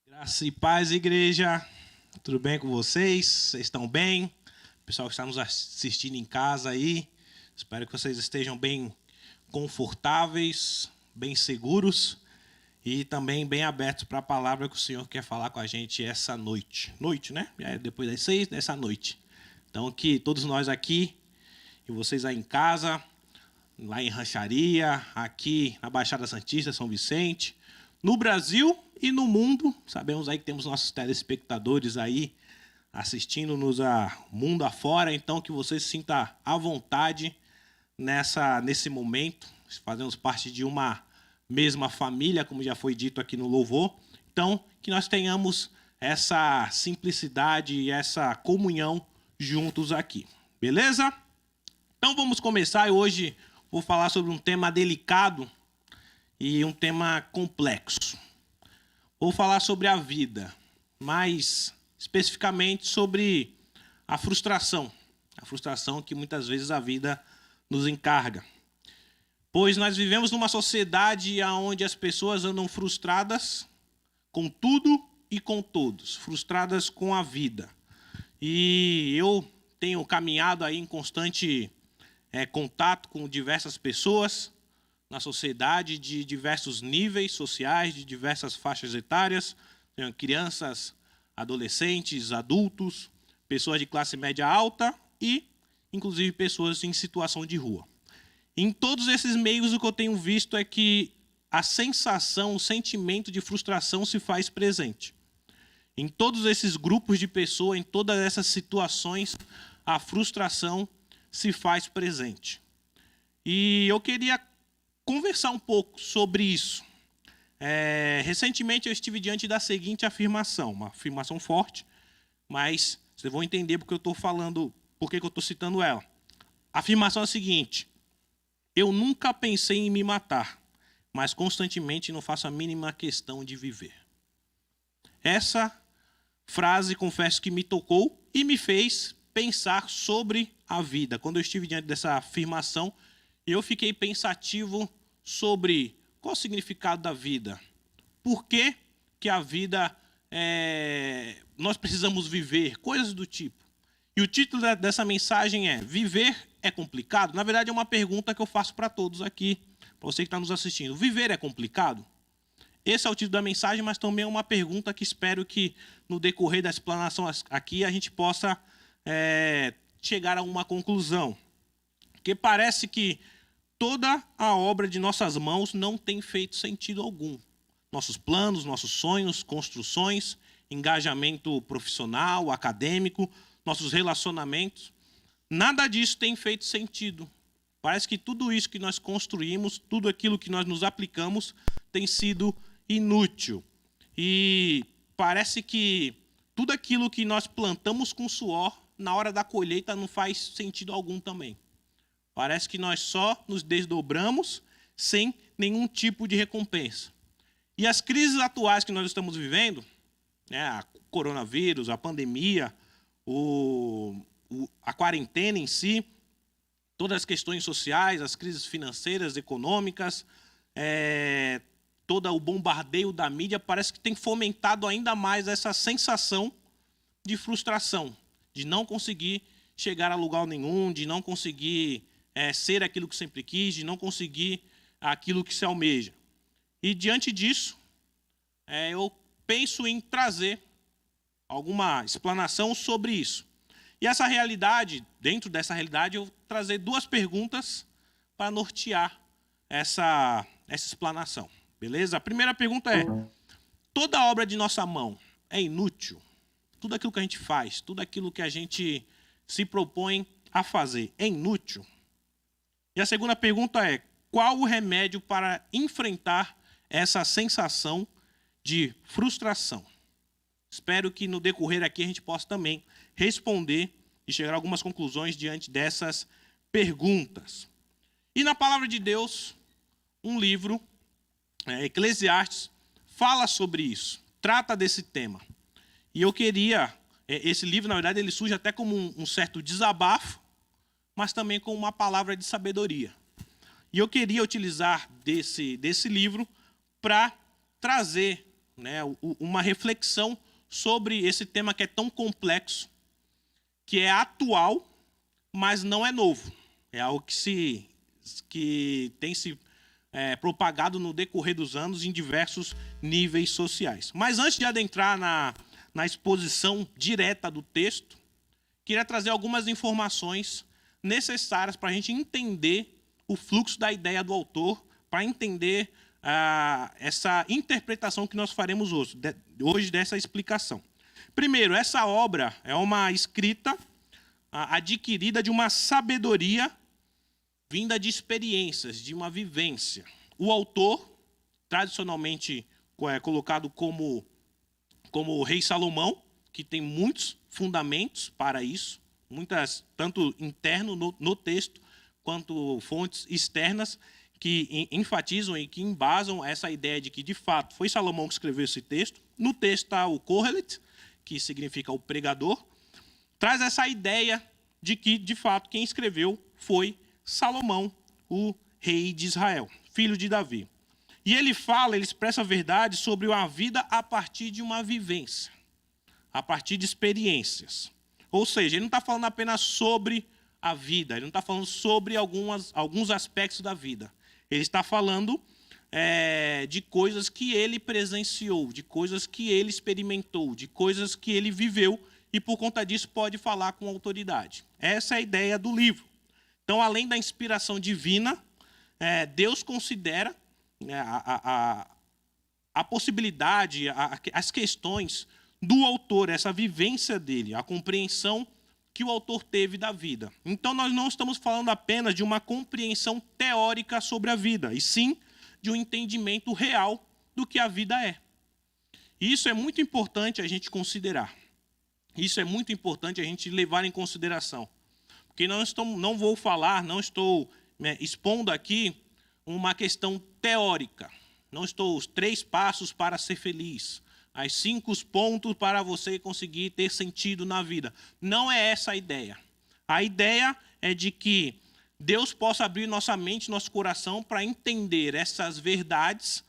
Graça e paz, igreja. Tudo bem com vocês? Vocês estão bem? Pessoal que está nos assistindo em casa aí, espero que vocês estejam bem confortáveis, bem seguros e também bem abertos para a palavra que o Senhor quer falar com a gente essa noite. Noite, né? Depois das 6, dessa noite. Então, que todos nós aqui e vocês aí em casa, lá em Rancharia, aqui na Baixada Santista, São Vicente, no Brasil e no mundo, sabemos aí que temos nossos telespectadores aí assistindo-nos a mundo afora, então que você se sinta à vontade nesse momento. Fazemos parte de uma mesma família, como já foi dito aqui no louvor. Então, que nós tenhamos essa simplicidade e essa comunhão juntos aqui. Beleza? Então vamos começar. Eu hoje vou falar sobre um tema delicado e um tema complexo. Vou falar sobre a vida, mais especificamente sobre a frustração que muitas vezes a vida nos encarga. Pois nós vivemos numa sociedade onde as pessoas andam frustradas com tudo e com todos, frustradas com a vida. E eu tenho caminhado aí em constante contato com diversas pessoas na sociedade, de diversos níveis sociais, de diversas faixas etárias, crianças, adolescentes, adultos, pessoas de classe média alta e, inclusive, pessoas em situação de rua. Em todos esses meios, o que eu tenho visto é que a sensação, o sentimento de frustração se faz presente. Em todos esses grupos de pessoas, em todas essas situações, a frustração se faz presente. E eu queria conversar um pouco sobre isso. Recentemente eu estive diante da seguinte afirmação, uma afirmação forte, mas vocês vão entender porque eu estou falando, por que eu estou citando ela. A afirmação é a seguinte: eu nunca pensei em me matar, mas constantemente não faço a mínima questão de viver. Essa frase, confesso que me tocou e me fez pensar sobre a vida. Quando eu estive diante dessa afirmação, eu fiquei pensativo sobre qual o significado da vida. Por que a vida nós precisamos viver? Coisas do tipo. E o título dessa mensagem é Viver é complicado? Na verdade, é uma pergunta que eu faço para todos aqui, para você que está nos assistindo. Viver é complicado? Esse é o título da mensagem, mas também é uma pergunta que espero que no decorrer da explanação aqui a gente possa chegar a uma conclusão. Porque parece que toda a obra de nossas mãos não tem feito sentido algum. Nossos planos, nossos sonhos, construções, engajamento profissional, acadêmico, nossos relacionamentos, nada disso tem feito sentido. Parece que tudo isso que nós construímos, tudo aquilo que nós nos aplicamos, tem sido inútil. E parece que tudo aquilo que nós plantamos com suor, na hora da colheita não faz sentido algum também. Parece que nós só nos desdobramos sem nenhum tipo de recompensa. E as crises atuais que nós estamos vivendo, a coronavírus, a pandemia, a quarentena em si, todas as questões sociais, as crises financeiras, econômicas, todo o bombardeio da mídia, parece que tem fomentado ainda mais essa sensação de frustração, de não conseguir chegar a lugar nenhum, de não conseguir ser aquilo que sempre quis, de não conseguir aquilo que se almeja. E diante disso, eu penso em trazer alguma explanação sobre isso. E essa realidade, dentro dessa realidade, eu vou trazer duas perguntas para nortear essa explanação. Beleza? A primeira pergunta é: toda obra de nossa mão é inútil? Tudo aquilo que a gente faz, tudo aquilo que a gente se propõe a fazer é inútil? E a segunda pergunta é: qual o remédio para enfrentar essa sensação de frustração? Espero que no decorrer aqui a gente possa também responder e chegar a algumas conclusões diante dessas perguntas. E na palavra de Deus, um livro, Eclesiastes, fala sobre isso, trata desse tema. E eu queria, esse livro na verdade ele surge até como um certo desabafo, mas também com uma palavra de sabedoria. E eu queria utilizar desse livro para trazer né, uma reflexão sobre esse tema que é tão complexo, que é atual, mas não é novo. É algo que tem se propagado no decorrer dos anos em diversos níveis sociais. Mas antes de adentrar na exposição direta do texto, queria trazer algumas informações necessárias para a gente entender o fluxo da ideia do autor, para entender essa interpretação que nós faremos hoje dessa explicação. Primeiro, essa obra é uma escrita adquirida de uma sabedoria vinda de experiências, de uma vivência. O autor, tradicionalmente colocado como o rei Salomão, que tem muitos fundamentos para isso, tanto interno no texto, quanto fontes externas, que enfatizam e que embasam essa ideia de que, de fato, foi Salomão que escreveu esse texto. No texto está o Kohelet, que significa o pregador, traz essa ideia de que, de fato, quem escreveu foi Salomão, o rei de Israel, filho de Davi. E ele expressa a verdade sobre a vida a partir de uma vivência, a partir de experiências. Ou seja, ele não está falando apenas sobre a vida, ele não está falando sobre alguns aspectos da vida. Ele está falando de coisas que ele presenciou, de coisas que ele experimentou, de coisas que ele viveu e, por conta disso, pode falar com autoridade. Essa é a ideia do livro. Então, além da inspiração divina, Deus considera a possibilidade, as questões do autor, essa vivência dele, a compreensão que o autor teve da vida. Então, nós não estamos falando apenas de uma compreensão teórica sobre a vida, e sim de um entendimento real do que a vida é. Isso é muito importante a gente considerar. Isso é muito importante a gente levar em consideração. Porque não estou expondo aqui uma questão teórica. Não estou os 3 passos para ser feliz, as 5 pontos para você conseguir ter sentido na vida. Não é essa a ideia. A ideia é de que Deus possa abrir nossa mente, nosso coração para entender essas verdades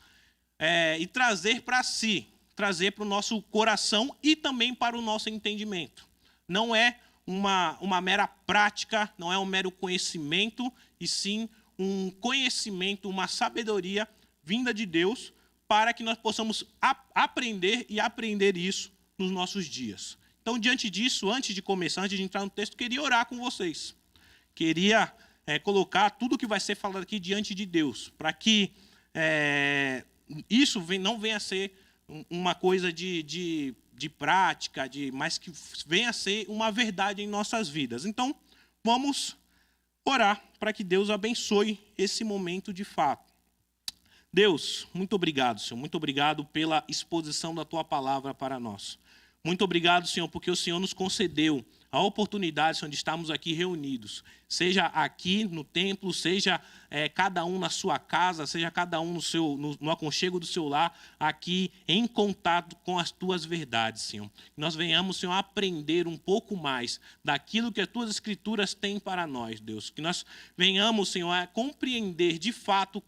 e trazer para si, trazer para o nosso coração e também para o nosso entendimento. Não é uma mera prática, não é um mero conhecimento, e sim um conhecimento, uma sabedoria vinda de Deus, para que nós possamos aprender e aprender isso nos nossos dias. Então, diante disso, antes de entrar no texto, queria orar com vocês. Queria colocar tudo que vai ser falado aqui diante de Deus, para que isso não venha a ser uma coisa de prática, mas que venha a ser uma verdade em nossas vidas. Então, vamos orar para que Deus abençoe esse momento de fato. Deus, muito obrigado, Senhor. Muito obrigado pela exposição da Tua palavra para nós. Muito obrigado, Senhor, porque o Senhor nos concedeu a oportunidade, Senhor, de estarmos aqui reunidos. Seja aqui no templo, seja cada um na sua casa, seja cada um no aconchego do seu lar, aqui em contato com as Tuas verdades, Senhor. Que nós venhamos, Senhor, aprender um pouco mais daquilo que as Tuas Escrituras têm para nós, Deus. Que nós venhamos, Senhor, a compreender de fato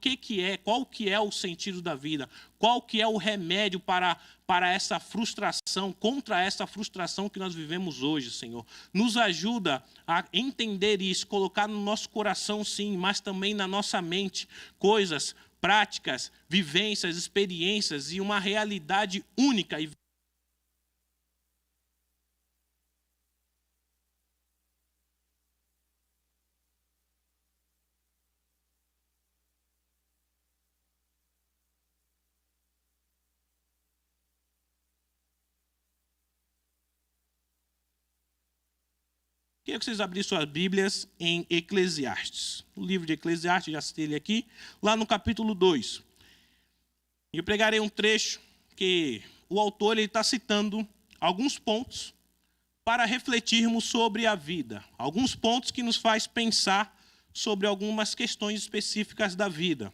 qual que é o sentido da vida, qual que é o remédio para essa frustração, contra essa frustração que nós vivemos hoje, Senhor. Nos ajuda a entender isso, colocar no nosso coração, sim, mas também na nossa mente, coisas, práticas, vivências, experiências e uma realidade única e queria que vocês abrissem suas Bíblias em Eclesiastes. O livro de Eclesiastes, já citei ele aqui, lá no capítulo 2. Eu pregarei um trecho que o autor está citando alguns pontos para refletirmos sobre a vida. Alguns pontos que nos faz pensar sobre algumas questões específicas da vida.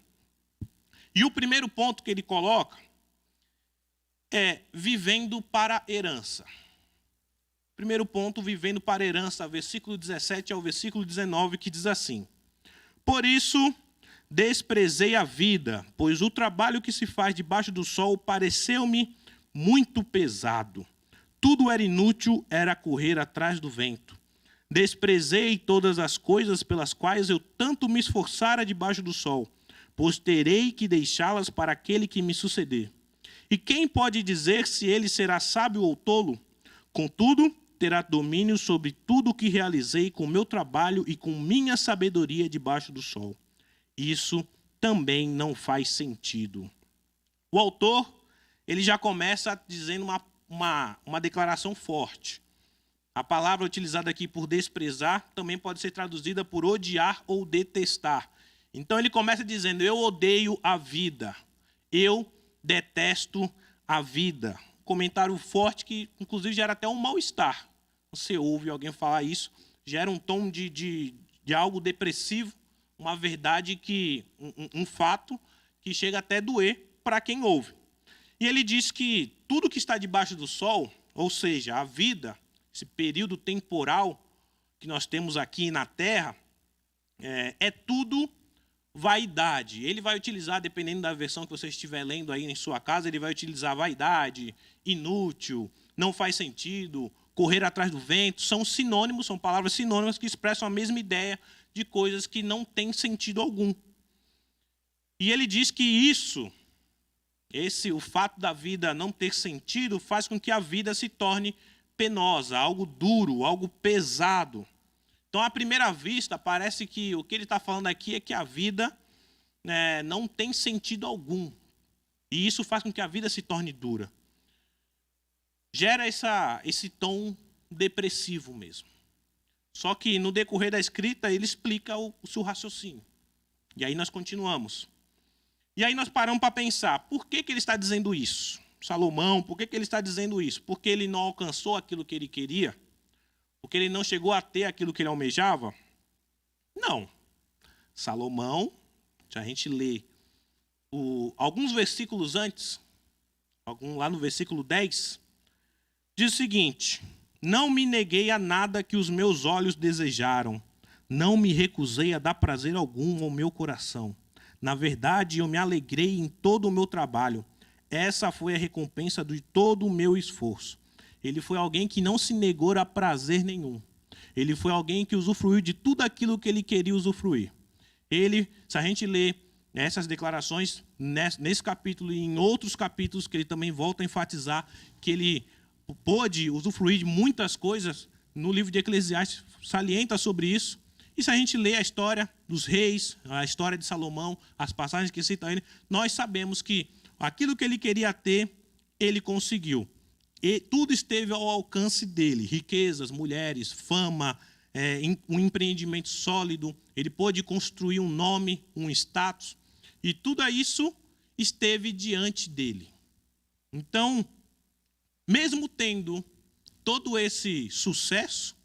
E o primeiro ponto que ele coloca é vivendo para a herança. Primeiro ponto, vivendo para a herança, versículo 17 ao versículo 19, que diz assim: Por isso, desprezei a vida, pois o trabalho que se faz debaixo do sol pareceu-me muito pesado. Tudo era inútil, era correr atrás do vento. Desprezei todas as coisas pelas quais eu tanto me esforçara debaixo do sol, pois terei que deixá-las para aquele que me suceder. E quem pode dizer se ele será sábio ou tolo? Contudo, terá domínio sobre tudo o que realizei com meu trabalho e com minha sabedoria debaixo do sol. Isso também não faz sentido. O autor, ele já começa dizendo uma declaração forte. A palavra utilizada aqui por desprezar também pode ser traduzida por odiar ou detestar. Então ele começa dizendo, eu odeio a vida, eu detesto a vida. Comentário forte que, inclusive, gera até um mal-estar. Você ouve alguém falar isso, gera um tom de algo depressivo, uma verdade que, um fato que chega até a doer para quem ouve. E ele diz que tudo que está debaixo do sol, ou seja, a vida, esse período temporal que nós temos aqui na Terra, é tudo vaidade. Ele vai utilizar, dependendo da versão que você estiver lendo aí em sua casa, ele vai utilizar vaidade, inútil, não faz sentido, correr atrás do vento. São sinônimos, são palavras sinônimas que expressam a mesma ideia de coisas que não têm sentido algum. E ele diz que o fato da vida não ter sentido faz com que a vida se torne penosa, algo duro, algo pesado. Então, à primeira vista, parece que o que ele está falando aqui é que a vida não tem sentido algum. E isso faz com que a vida se torne dura. Gera esse tom depressivo mesmo. Só que no decorrer da escrita, ele explica o seu raciocínio. E aí nós continuamos. E aí nós paramos para pensar, por que ele está dizendo isso? Salomão, por que ele está dizendo isso? Porque ele não alcançou aquilo que ele queria? Porque ele não chegou a ter aquilo que ele almejava? Não. Salomão, se a gente lê alguns versículos antes, lá no versículo 10, diz o seguinte: não me neguei a nada que os meus olhos desejaram, não me recusei a dar prazer algum ao meu coração. Na verdade, eu me alegrei em todo o meu trabalho. Essa foi a recompensa de todo o meu esforço. Ele foi alguém que não se negou a prazer nenhum. Ele foi alguém que usufruiu de tudo aquilo que ele queria usufruir. Se a gente lê essas declarações nesse capítulo e em outros capítulos que ele também volta a enfatizar que ele pôde usufruir de muitas coisas, no livro de Eclesiastes salienta sobre isso. E se a gente lê a história dos reis, a história de Salomão, as passagens que citam ele, nós sabemos que aquilo que ele queria ter, ele conseguiu. E tudo esteve ao alcance dele, riquezas, mulheres, fama, um empreendimento sólido, ele pôde construir um nome, um status, e tudo isso esteve diante dele. Então, mesmo tendo todo esse sucesso,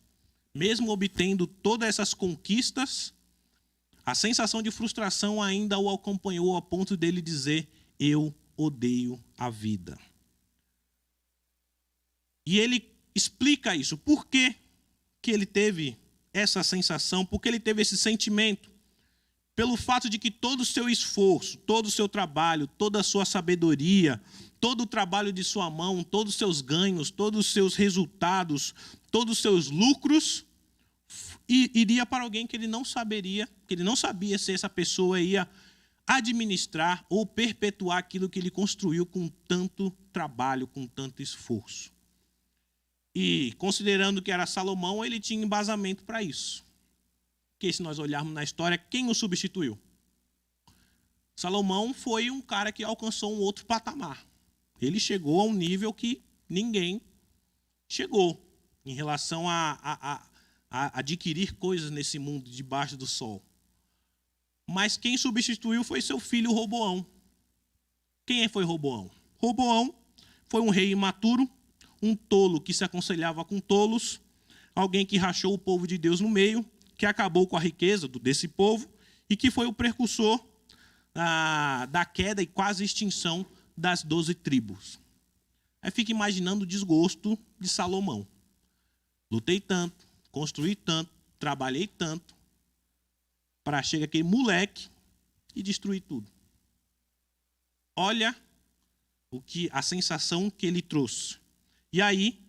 mesmo obtendo todas essas conquistas, a sensação de frustração ainda o acompanhou a ponto dele dizer, eu odeio a vida. E ele explica isso. Por que ele teve essa sensação? Por que ele teve esse sentimento? Pelo fato de que todo o seu esforço, todo o seu trabalho, toda a sua sabedoria, todo o trabalho de sua mão, todos os seus ganhos, todos os seus resultados, todos os seus lucros, iria para alguém que ele não saberia, que ele não sabia se essa pessoa ia administrar ou perpetuar aquilo que ele construiu com tanto trabalho, com tanto esforço. E considerando que era Salomão, ele tinha embasamento para isso. Porque se nós olharmos na história, quem o substituiu? Salomão foi um cara que alcançou um outro patamar. Ele chegou a um nível que ninguém chegou em relação a adquirir coisas nesse mundo debaixo do sol. Mas quem substituiu foi seu filho Roboão. Quem foi Roboão? Roboão foi um rei imaturo, um tolo que se aconselhava com tolos, alguém que rachou o povo de Deus no meio, que acabou com a riqueza desse povo e que foi o precursor da queda e quase extinção das 12 tribos. Aí fica imaginando o desgosto de Salomão. Lutei tanto, construí tanto, trabalhei tanto, para chegar aquele moleque e destruir tudo. Olha a sensação que ele trouxe. E aí,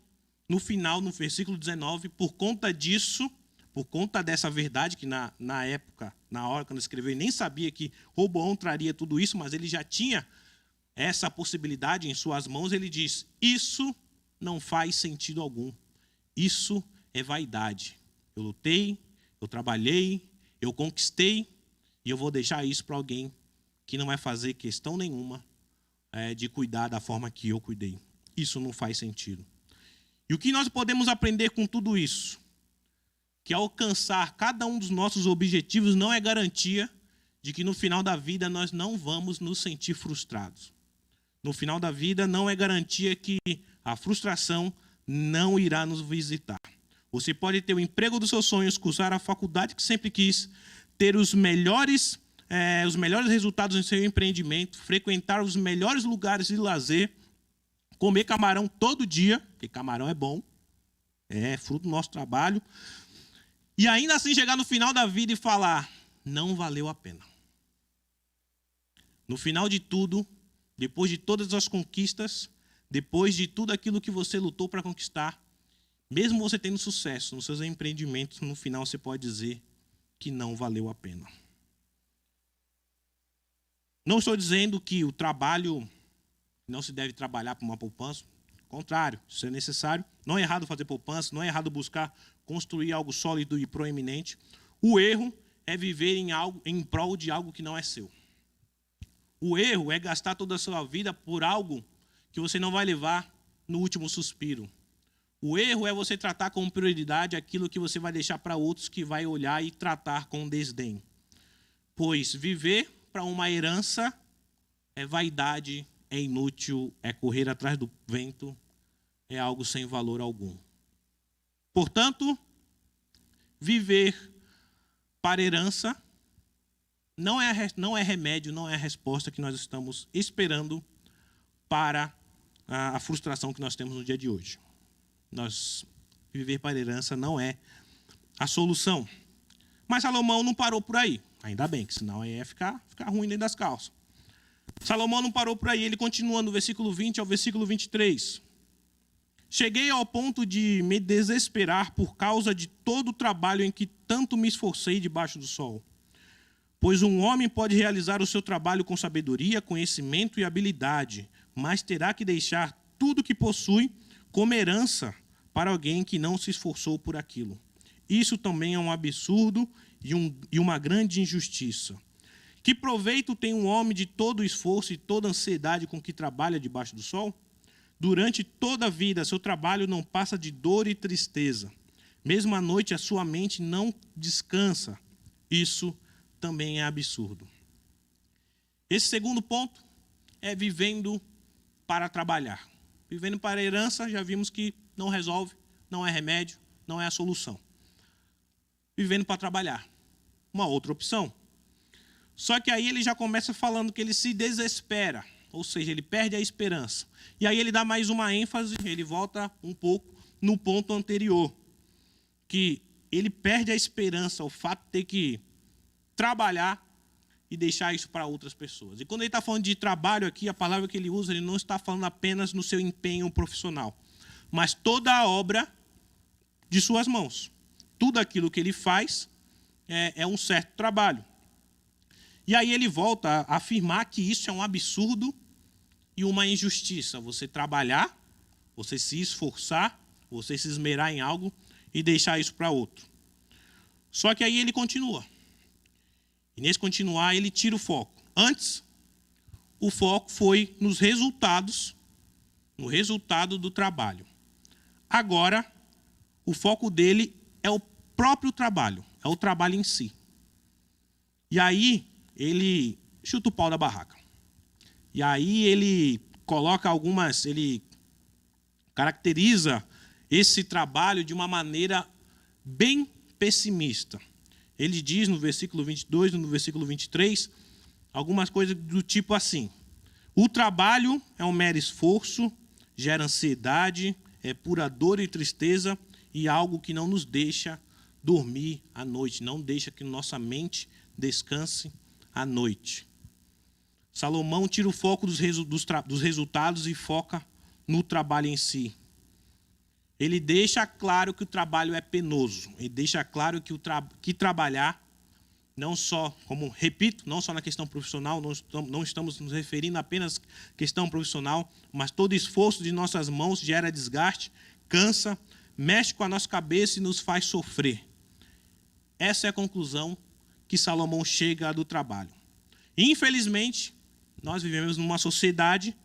no final, no versículo 19, por conta disso, por conta dessa verdade, que na época, na hora que ele escreveu, ele nem sabia que Roboão traria tudo isso, mas ele já tinha essa possibilidade em suas mãos, ele diz: isso não faz sentido algum. Isso é vaidade. Eu lutei, eu trabalhei, eu conquistei, e eu vou deixar isso para alguém que não vai fazer questão nenhuma de cuidar da forma que eu cuidei. Isso não faz sentido. E o que nós podemos aprender com tudo isso? Que alcançar cada um dos nossos objetivos não é garantia de que no final da vida nós não vamos nos sentir frustrados. No final da vida não é garantia que a frustração não irá nos visitar. Você pode ter o emprego dos seus sonhos, cursar a faculdade que sempre quis, ter os melhores resultados em seu empreendimento, frequentar os melhores lugares de lazer, comer camarão todo dia, porque camarão é bom, é fruto do nosso trabalho, e ainda assim chegar no final da vida e falar: não valeu a pena. No final de tudo, depois de todas as conquistas, depois de tudo aquilo que você lutou para conquistar, mesmo você tendo sucesso nos seus empreendimentos, no final você pode dizer que não valeu a pena. Não estou dizendo que o trabalho não se deve trabalhar para uma poupança. Ao contrário, isso é necessário. Não é errado fazer poupança, não é errado buscar construir algo sólido e proeminente. O erro é viver em prol de algo que não é seu. O erro é gastar toda a sua vida por algo que você não vai levar no último suspiro. O erro é você tratar como prioridade aquilo que você vai deixar para outros que vai olhar e tratar com desdém. Pois viver para uma herança é vaidade, é inútil, é correr atrás do vento, é algo sem valor algum. Portanto, viver para herança não é remédio, não é a resposta que nós estamos esperando para a frustração que nós temos no dia de hoje. Viver para herança não é a solução. Mas Salomão não parou por aí. Ainda bem, que senão ia ficar ruim dentro das calças. Salomão não parou por aí, ele continua no versículo 20 ao versículo 23. Cheguei ao ponto de me desesperar por causa de todo o trabalho em que tanto me esforcei debaixo do sol. Pois um homem pode realizar o seu trabalho com sabedoria, conhecimento e habilidade, mas terá que deixar tudo que possui como herança para alguém que não se esforçou por aquilo. Isso também é um absurdo e uma grande injustiça. Que proveito tem um homem de todo o esforço e toda a ansiedade com que trabalha debaixo do sol? Durante toda a vida, seu trabalho não passa de dor e tristeza. Mesmo à noite, a sua mente não descansa. Isso também é absurdo. Esse segundo ponto é vivendo para trabalhar. Vivendo para a herança, já vimos que não resolve, não é remédio, não é a solução. Vivendo para trabalhar. Uma outra opção. Só que aí ele já começa falando que ele se desespera, ou seja, ele perde a esperança. E aí ele dá mais uma ênfase, ele volta um pouco no ponto anterior, que ele perde a esperança, o fato de ter que trabalhar e deixar isso para outras pessoas. E quando ele está falando de trabalho aqui, a palavra que ele usa, ele não está falando apenas no seu empenho profissional, mas toda a obra de suas mãos. Tudo aquilo que ele faz é um certo trabalho. E aí ele volta a afirmar que isso é um absurdo e uma injustiça. Você trabalhar, você se esforçar, você se esmerar em algo e deixar isso para outro. Só que aí ele continua. E nesse continuar, ele tira o foco. Antes, o foco foi nos resultados, no resultado do trabalho. Agora, o foco dele é o próprio trabalho, é o trabalho em si. E aí, ele chuta o pau da barraca. E aí ele coloca ele caracteriza esse trabalho de uma maneira bem pessimista. Ele diz no versículo 22 e no versículo 23, algumas coisas do tipo assim: o trabalho é um mero esforço, gera ansiedade, é pura dor e tristeza e algo que não nos deixa dormir à noite, não deixa que nossa mente descanse à noite. Salomão tira o foco dos resultados e foca no trabalho em si. Ele deixa claro que o trabalho é penoso. Ele deixa claro que trabalhar, não só, como repito, não só na questão profissional, não estamos nos referindo apenas à questão profissional, mas todo esforço de nossas mãos gera desgaste, cansa, mexe com a nossa cabeça e nos faz sofrer. Essa é a conclusão que Salomão chega do trabalho. E, infelizmente, nós vivemos numa sociedade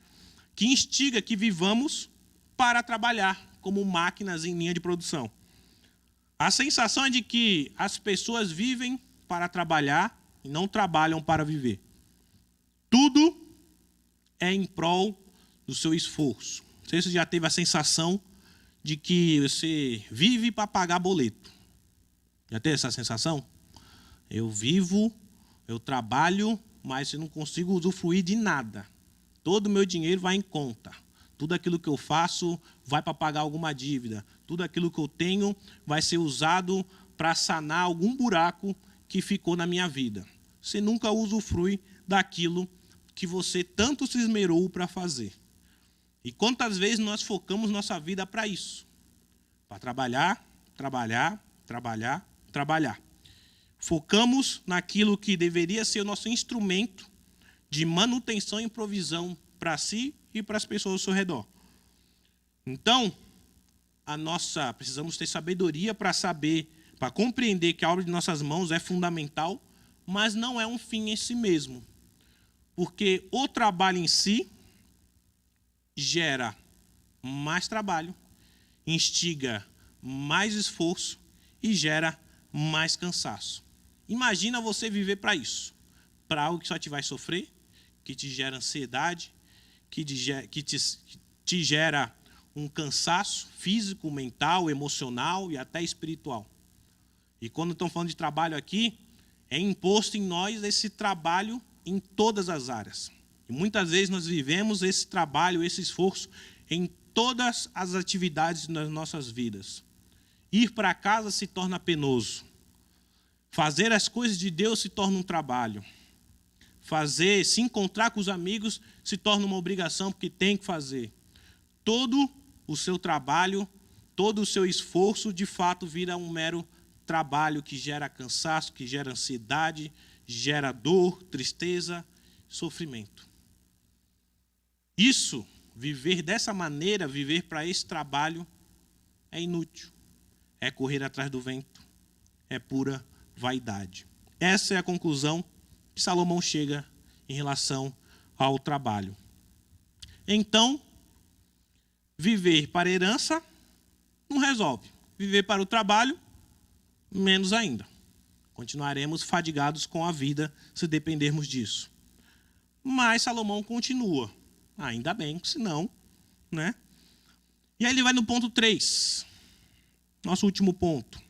que instiga que vivamos para trabalhar, como máquinas em linha de produção. A sensação é de que as pessoas vivem para trabalhar e não trabalham para viver. Tudo é em prol do seu esforço. Não sei se você já teve a sensação de que você vive para pagar boleto. Já teve essa sensação? Eu vivo, eu trabalho, mas eu não consigo usufruir de nada. Todo o meu dinheiro vai em conta. Tudo aquilo que eu faço vai para pagar alguma dívida. Tudo aquilo que eu tenho vai ser usado para sanar algum buraco que ficou na minha vida. Você nunca usufrui daquilo que você tanto se esmerou para fazer. E quantas vezes nós focamos nossa vida para isso? Para trabalhar, trabalhar, trabalhar, trabalhar. Focamos naquilo que deveria ser o nosso instrumento de manutenção e provisão para si e para as pessoas ao seu redor. Então, precisamos ter sabedoria para saber, para compreender que a obra de nossas mãos é fundamental, mas não é um fim em si mesmo. Porque o trabalho em si gera mais trabalho, instiga mais esforço e gera mais cansaço. Imagina você viver para isso, para algo que só te vai sofrer, que te gera ansiedade, que te gera um cansaço físico, mental, emocional e até espiritual. E quando estamos falando de trabalho aqui, é imposto em nós esse trabalho em todas as áreas. E muitas vezes nós vivemos esse trabalho, esse esforço em todas as atividades das nossas vidas. Ir para casa se torna penoso. Fazer as coisas de Deus se torna um trabalho. Se encontrar com os amigos se torna uma obrigação, porque tem que fazer. Todo o seu trabalho, todo o seu esforço, de fato, vira um mero trabalho que gera cansaço, que gera ansiedade, gera dor, tristeza, sofrimento. Isso, viver dessa maneira, viver para esse trabalho, é inútil. É correr atrás do vento. É pura vaidade. Essa é a conclusão que Salomão chega em relação ao trabalho. Então, viver para a herança não resolve. Viver para o trabalho, menos ainda. Continuaremos fadigados com a vida se dependermos disso. Mas Salomão continua. Ainda bem, senão, né? E aí ele vai no ponto 3. Nosso último ponto.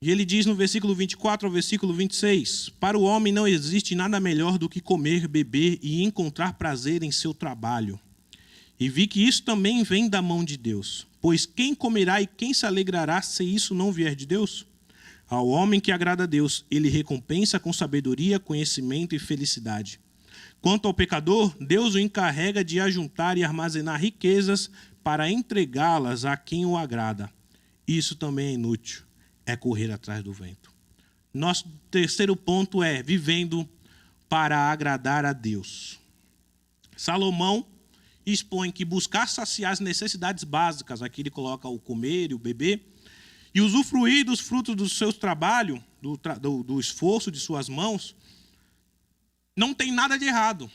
E ele diz no versículo 24 ao versículo 26, para o homem não existe nada melhor do que comer, beber e encontrar prazer em seu trabalho. E vi que isso também vem da mão de Deus. Pois quem comerá e quem se alegrará se isso não vier de Deus? Ao homem que agrada a Deus, ele recompensa com sabedoria, conhecimento e felicidade. Quanto ao pecador, Deus o encarrega de ajuntar e armazenar riquezas para entregá-las a quem o agrada. Isso também é inútil. É correr atrás do vento. Nosso terceiro ponto é vivendo para agradar a Deus. Salomão expõe que buscar saciar as necessidades básicas, aqui ele coloca o comer e o beber, e usufruir dos frutos do seu trabalho, do esforço de suas mãos, não tem nada de errado.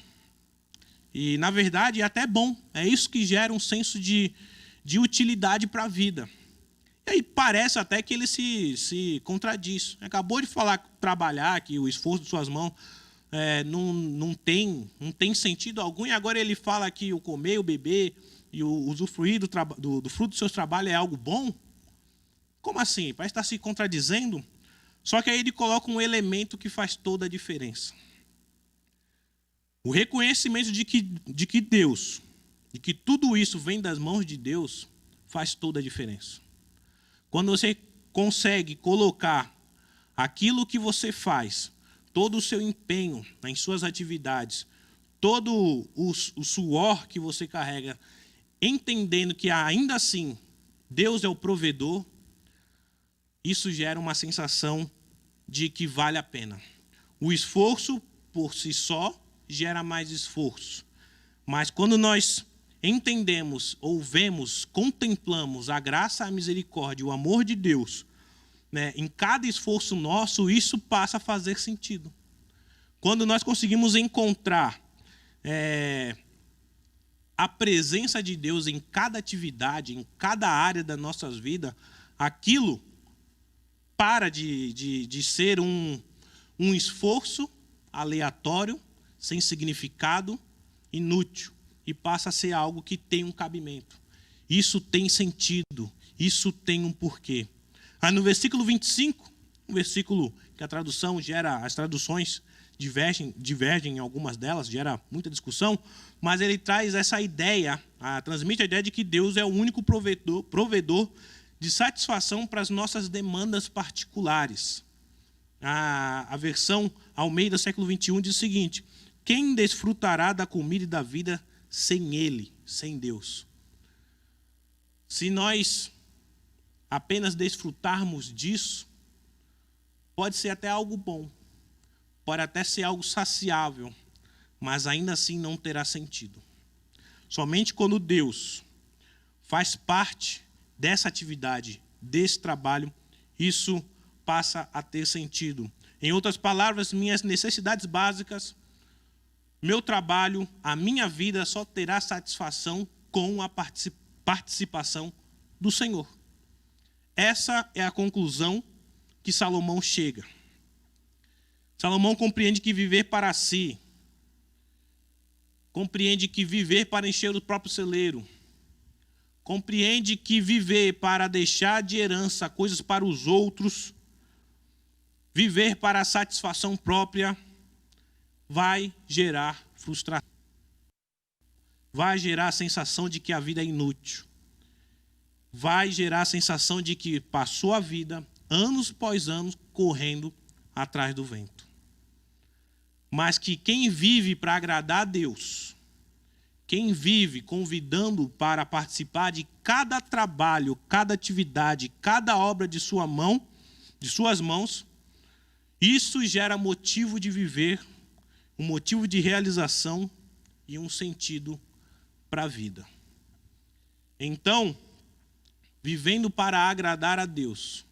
E, na verdade, é até bom. É isso que gera um senso de utilidade para a vida. E aí parece até que ele se contradiz. Acabou de falar trabalhar, que o esforço de suas mãos não tem sentido algum, e agora ele fala que o comer, o beber e o usufruir do fruto dos seus trabalhos é algo bom? Como assim? Parece estar se contradizendo. Só que aí ele coloca um elemento que faz toda a diferença. O reconhecimento de que Deus, de que tudo isso vem das mãos de Deus, faz toda a diferença. Quando você consegue colocar aquilo que você faz todo o seu empenho nas suas atividades, todo o suor que você carrega, entendendo que ainda assim Deus é o provedor, isso gera uma sensação de que vale a pena. O esforço por si só gera mais esforço. Mas quando nós entendemos, ou vemos, contemplamos a graça, a misericórdia, o amor de Deus, né, em cada esforço nosso, isso passa a fazer sentido. Quando nós conseguimos encontrar a presença de Deus em cada atividade, em cada área das nossas vidas, aquilo para de ser um esforço aleatório, sem significado, inútil, e passa a ser algo que tem um cabimento. Isso tem sentido, isso tem um porquê. Aí no versículo 25, um versículo que a tradução gera, as traduções divergem em algumas delas, gera muita discussão, mas ele traz essa ideia, transmite a ideia de que Deus é o único provedor de satisfação para as nossas demandas particulares. A versão Almeida, século 21, diz o seguinte: quem desfrutará da comida e da vida sem Ele, sem Deus? Se nós apenas desfrutarmos disso, pode ser até algo bom, pode até ser algo saciável, mas ainda assim não terá sentido. Somente quando Deus faz parte dessa atividade, desse trabalho, isso passa a ter sentido. Em outras palavras, minhas necessidades básicas, meu trabalho, a minha vida só terá satisfação com a participação do Senhor. Essa é a conclusão que Salomão chega. Salomão compreende que viver para si, compreende que viver para encher o próprio celeiro, compreende que viver para deixar de herança coisas para os outros, viver para a satisfação própria, vai gerar frustração. Vai gerar a sensação de que a vida é inútil. Vai gerar a sensação de que passou a vida, anos após anos, correndo atrás do vento. Mas que quem vive para agradar a Deus, quem vive convidando para participar de cada trabalho, cada atividade, cada obra de sua mão, de suas mãos, isso gera motivo de viver, um motivo de realização e um sentido para a vida. Então, vivendo para agradar a Deus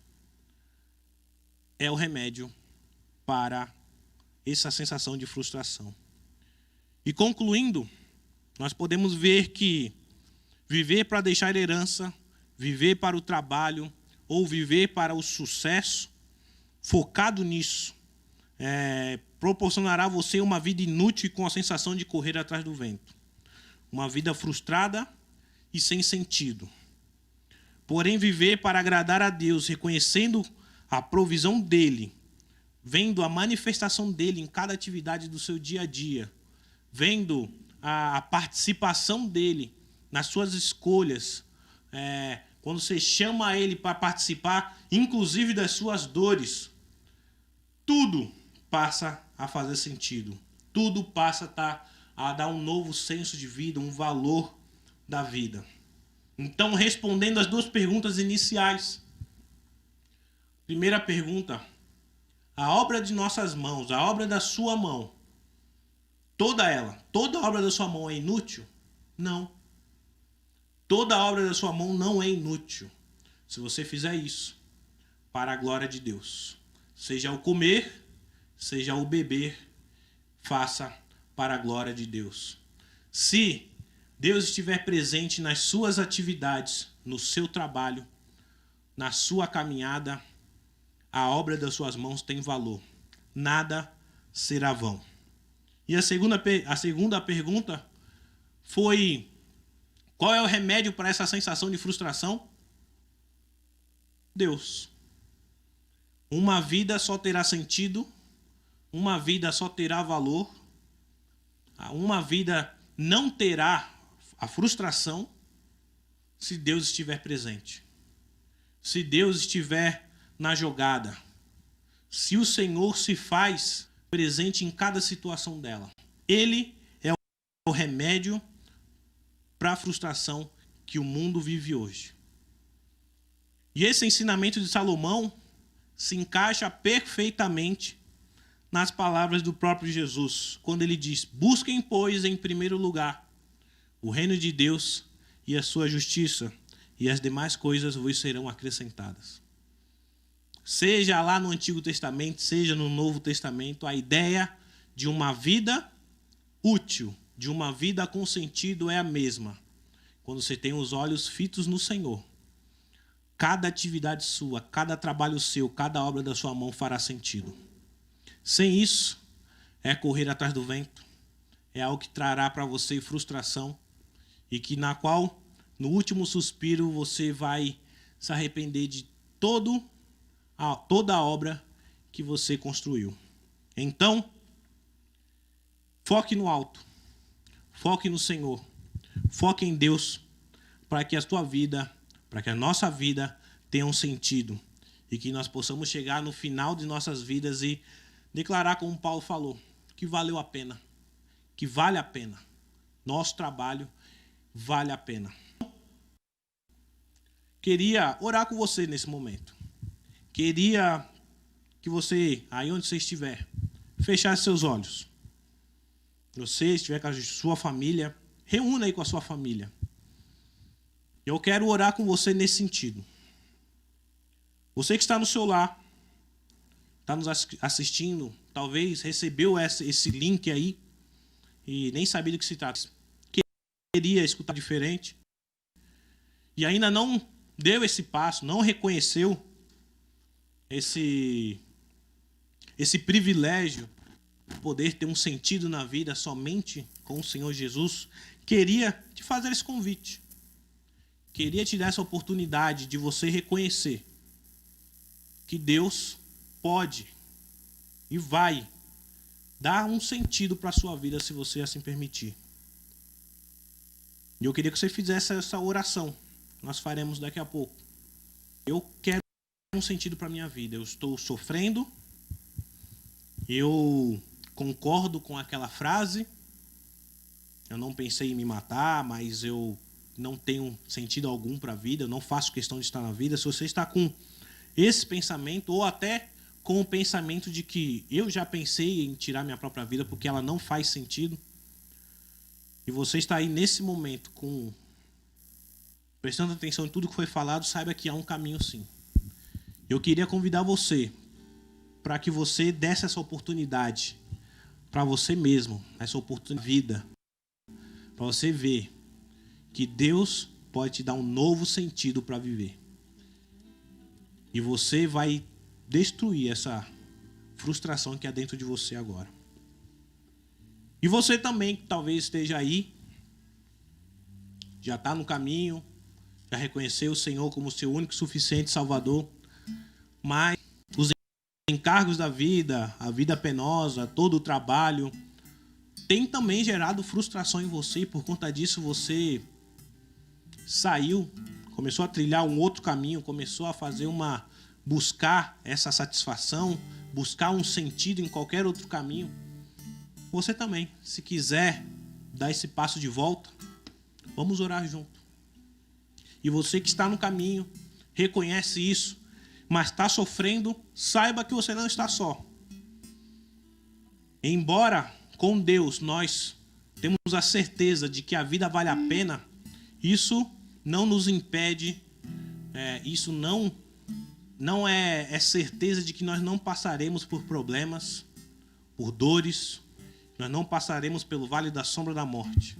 é o remédio para essa sensação de frustração. E concluindo, nós podemos ver que viver para deixar herança, viver para o trabalho ou viver para o sucesso, focado nisso, proporcionará a você uma vida inútil e com a sensação de correr atrás do vento. Uma vida frustrada e sem sentido. Porém, viver para agradar a Deus, reconhecendo a provisão dEle, vendo a manifestação dEle em cada atividade do seu dia a dia, vendo a participação dEle nas suas escolhas, quando você chama Ele para participar, inclusive das suas dores, tudo passa a fazer sentido. Tudo passa a dar um novo senso de vida, um valor da vida. Então, respondendo as duas perguntas iniciais. Primeira pergunta: a obra de nossas mãos, a obra da sua mão, toda a obra da sua mão é inútil? Não. Toda a obra da sua mão não é inútil, se você fizer isso para a glória de Deus. Seja o comer, seja o beber, faça para a glória de Deus. Se Deus estiver presente nas suas atividades, no seu trabalho, na sua caminhada, a obra das suas mãos tem valor. Nada será vão. E a segunda pergunta foi: qual é o remédio para essa sensação de frustração? Deus. Uma vida só terá sentido, uma vida só terá valor, uma vida não terá a frustração se Deus estiver presente. Se Deus estiver na jogada. Se o Senhor se faz presente em cada situação dela. Ele é o remédio para a frustração que o mundo vive hoje. E esse ensinamento de Salomão se encaixa perfeitamente nas palavras do próprio Jesus, quando ele diz: busquem, pois, em primeiro lugar o reino de Deus e a sua justiça, e as demais coisas vos serão acrescentadas. Seja lá no Antigo Testamento, seja no Novo Testamento, a ideia de uma vida útil, de uma vida com sentido é a mesma. Quando você tem os olhos fitos no Senhor, cada atividade sua, cada trabalho seu, cada obra da sua mão fará sentido. Sem isso, é correr atrás do vento, é algo que trará para você frustração e que na qual, no último suspiro, você vai se arrepender de toda a obra que você construiu. Então, foque no alto, foque no Senhor, foque em Deus, para que a tua vida, para que a nossa vida tenha um sentido e que nós possamos chegar no final de nossas vidas e declarar, como Paulo falou, que valeu a pena, que vale a pena. Nosso trabalho vale a pena. Queria orar com você nesse momento. Queria que você, aí onde você estiver, fechasse seus olhos. Você estiver com a sua família, reúna aí com a sua família. Eu quero orar com você nesse sentido. Você que está no seu lar, está nos assistindo, talvez recebeu esse link aí e nem sabia do que se trata. Queria escutar diferente e ainda não deu esse passo, não reconheceu esse privilégio de poder ter um sentido na vida somente com o Senhor Jesus. Queria te fazer esse convite. Queria te dar essa oportunidade de você reconhecer que Deus pode e vai dar um sentido para a sua vida se você assim permitir. E eu queria que você fizesse essa oração. Nós faremos daqui a pouco. Eu quero um sentido para a minha vida. Eu estou sofrendo. Eu concordo com aquela frase. Eu não pensei em me matar, mas eu não tenho sentido algum para a vida. Eu não faço questão de estar na vida. Se você está com esse pensamento, ou até com o pensamento de que eu já pensei em tirar minha própria vida porque ela não faz sentido, e você está aí nesse momento prestando atenção em tudo que foi falado, saiba que há um caminho sim. Eu queria convidar você para que você desse essa oportunidade para você mesmo, essa oportunidade de vida, para você ver que Deus pode te dar um novo sentido para viver. E você vai destruir essa frustração que há dentro de você agora. E você também, que talvez esteja aí, já está no caminho, já reconheceu o Senhor como seu único e suficiente Salvador, mas os encargos da vida, a vida penosa, todo o trabalho, tem também gerado frustração em você, e por conta disso você saiu, começou a trilhar um outro caminho, começou a fazer buscar essa satisfação, buscar um sentido em qualquer outro caminho. Você também, se quiser dar esse passo de volta, vamos orar junto. E você que está no caminho, reconhece isso, mas está sofrendo, saiba que você não está só. Embora com Deus nós temos a certeza de que a vida vale a pena, isso não nos impede, isso não é certeza de que nós não passaremos por problemas, por dores, nós não passaremos pelo vale da sombra da morte.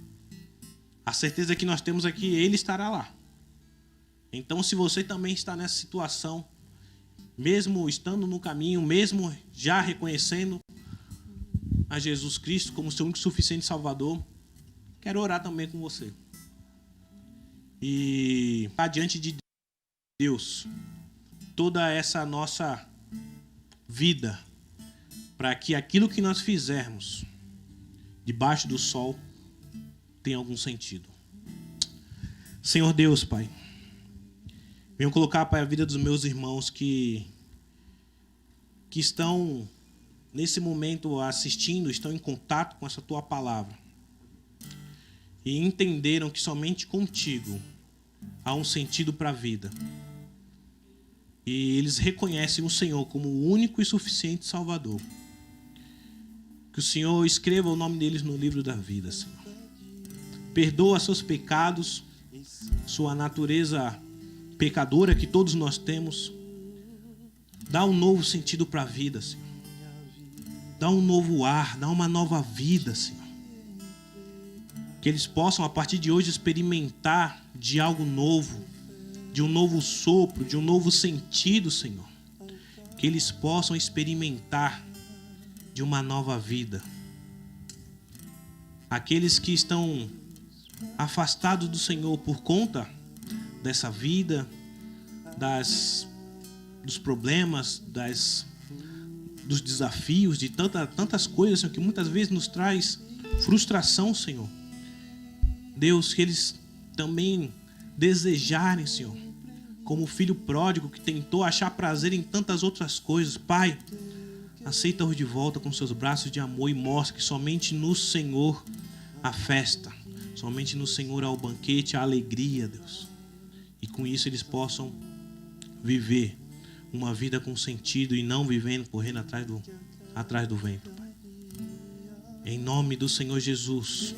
A certeza que nós temos é que Ele estará lá. Então, se você também está nessa situação, mesmo estando no caminho, mesmo já reconhecendo a Jesus Cristo como seu único e suficiente Salvador, quero orar também com você. E diante de Deus, toda essa nossa vida, para que aquilo que nós fizermos debaixo do sol tenha algum sentido. Senhor Deus, Pai, venho colocar, Pai, a vida dos meus irmãos que estão nesse momento assistindo, estão em contato com essa tua palavra e entenderam que somente contigo há um sentido para a vida. E eles reconhecem o Senhor como o único e suficiente Salvador. Que o Senhor escreva o nome deles no livro da vida, Senhor. Perdoa seus pecados, sua natureza pecadora que todos nós temos. Dá um novo sentido para a vida, Senhor. Dá um novo ar, dá uma nova vida, Senhor. Que eles possam, a partir de hoje, experimentar de algo novo, de um novo sopro, de um novo sentido, Senhor. Que eles possam experimentar de uma nova vida. Aqueles que estão afastados do Senhor por conta dessa vida, dos problemas, dos desafios, de tantas coisas, Senhor, que muitas vezes nos traz frustração, Senhor. Deus, que eles também desejarem, Senhor, como o filho pródigo que tentou achar prazer em tantas outras coisas. Pai, aceita-os de volta com seus braços de amor e mostra que somente no Senhor há festa, somente no Senhor há o banquete, a alegria, Deus. E com isso eles possam viver uma vida com sentido e não vivendo, correndo atrás do vento, Pai. Em nome do Senhor Jesus,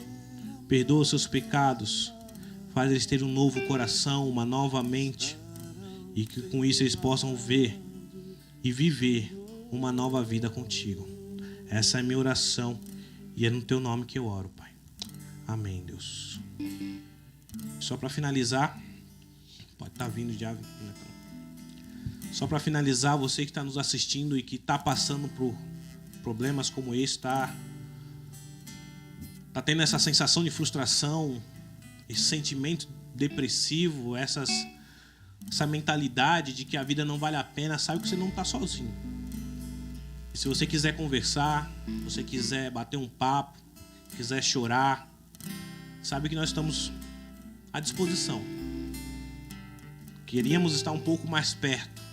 perdoa os seus pecados, faz eles terem um novo coração, uma nova mente, e que com isso eles possam ver e viver uma nova vida contigo. Essa é a minha oração e é no teu nome que eu oro, Pai. Amém, Deus. Só para finalizar, pode estar vindo já. Só para finalizar, você que está nos assistindo e que está passando por problemas como esse, está tendo essa sensação de frustração, esse sentimento depressivo, essa mentalidade de que a vida não vale a pena, sabe que você não está sozinho. E se você quiser conversar, se você quiser bater um papo, quiser chorar, sabe que nós estamos à disposição. Queríamos estar um pouco mais perto,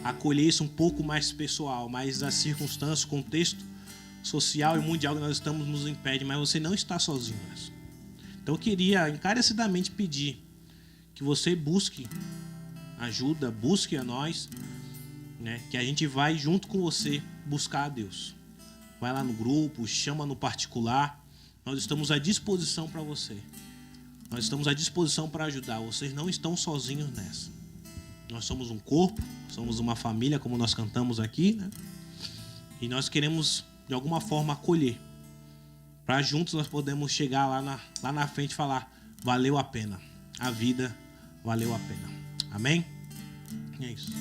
acolher isso um pouco mais pessoal, mas as circunstâncias, o contexto social e mundial que nós estamos nos impede, mas você não está sozinho nessa. Então eu queria encarecidamente pedir que você busque ajuda, busque a nós, né? Que a gente vai junto com você buscar a Deus. Vai lá no grupo, chama no particular. Nós estamos à disposição para você. Nós estamos à disposição para ajudar. Vocês não estão sozinhos nessa. Nós somos um corpo, somos uma família, como nós cantamos aqui, né? E nós queremos, de alguma forma, acolher. Para juntos nós podemos chegar lá na frente e falar: valeu a pena. A vida valeu a pena. Amém? É isso.